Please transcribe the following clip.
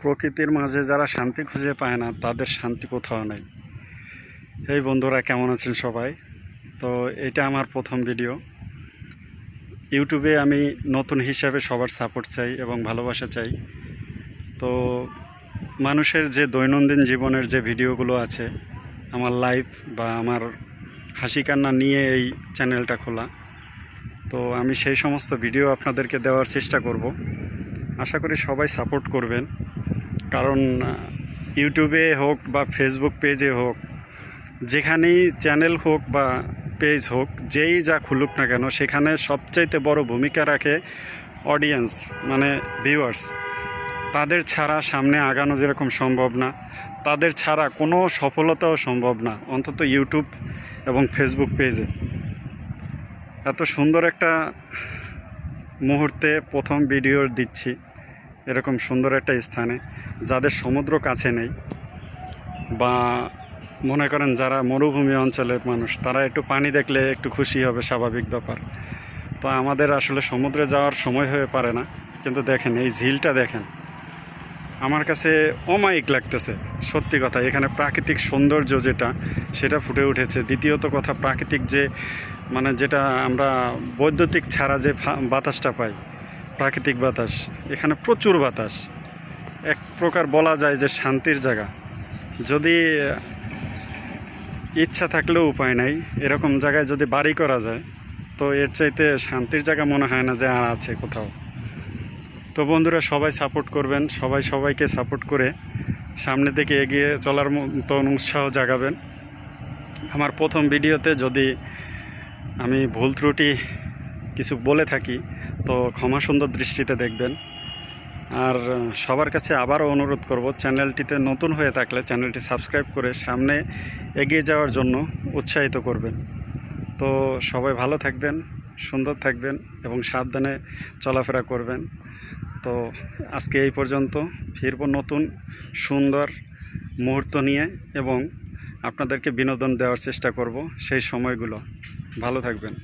প্রকৃতির মাঝে যারা শান্তি খুঁজে পায় না তাদের শান্তি কোথাও নেই। এই বন্ধুরা কেমন আছেন সবাই? তো এটা আমার প্রথম ভিডিও। ইউটিউবে আমি নতুন হিসাবে সবার সাপোর্ট চাই এবং ভালোবাসা চাই। তো মানুষের যে দৈনন্দিন জীবনের যে ভিডিওগুলো আছে, আমার লাইফ বা আমার হাসি কান্না নিয়ে এই চ্যানেলটা খোলা। তো আমি সেই সমস্ত ভিডিও আপনাদেরকে দেওয়ার চেষ্টা করব। আশা করি সবাই সাপোর্ট করবেন, কারণ ইউটিউবে হোক বা ফেসবুক পেজে হোক, যেখানেই চ্যানেল হোক বা পেজ হোক, যেই যা খুলুক না কেন, সেখানে সবচাইতে বড় ভূমিকা রাখে অডিয়েন্স, মানে ভিউয়ার্স। তাদের ছাড়া সামনে আগানো যেরকম সম্ভব না, তাদের ছাড়া কোনো সফলতাও সম্ভব না, অন্তত ইউটিউব এবং ফেসবুক পেজে। এত সুন্দর একটা মুহূর্তে প্রথম ভিডিও দিচ্ছি এরকম সুন্দর একটা স্থানে, যাদের সমুদ্র কাছে নেই, বা মনে করেন যারা মরুভূমি অঞ্চলের মানুষ, তারা একটু পানি দেখলে একটু খুশি হবে, স্বাভাবিক ব্যাপার। তো আমাদের আসলে সমুদ্রে যাওয়ার সময় হয়ে পারে না, কিন্তু দেখেন এই ঝিলটা দেখেন, আমার কাছে অমায়িক লাগতেছে। সত্যি কথা, এখানে প্রাকৃতিক সৌন্দর্য যেটা, সেটা ফুটে উঠেছে। দ্বিতীয়ত কথা, প্রাকৃতিক যে মানে যেটা আমরা বৈদ্যুতিক ছাড়া যে বাতাসটা পাই, প্রাকৃতিক বাতাস, এখানে প্রচুর বাতাস। এক প্রকার বলা যায় যে শান্তির জায়গা। যদি ইচ্ছা থাকলেও উপায় নাই, এরকম জায়গায় যদি বাড়ি করা যায়, তো এর চাইতে শান্তির জায়গা মনে হয় না যে আর আছে কোথাও। তো বন্ধুরা, সবাই সাপোর্ট করবেন, সবাই সবাইকে সাপোর্ট করে সামনে থেকে এগিয়ে চলার মতন উৎসাহ জাগাবেন। আমার প্রথম ভিডিওতে যদি আমি ভুল ত্রুটি কিছু বলে থাকি, তো ক্ষমা সুন্দর দৃষ্টিতে দেখবেন। আর সবার কাছে আবারও অনুরোধ করব, চ্যানেলটিতে নতুন হয়ে থাকলে চ্যানেলটি সাবস্ক্রাইব করে সামনে এগিয়ে যাওয়ার জন্য উৎসাহিত করবেন। তো সবাই ভালো থাকবেন, সুন্দর থাকবেন এবং সাবধানে চলাফেরা করবেন। তো আজকে এই পর্যন্ত, ফিরব নতুন সুন্দর মুহূর্ত নিয়ে, এবং আপনাদেরকে বিনোদন দেওয়ার চেষ্টা করব সেই সময়গুলো। ভালো থাকবেন।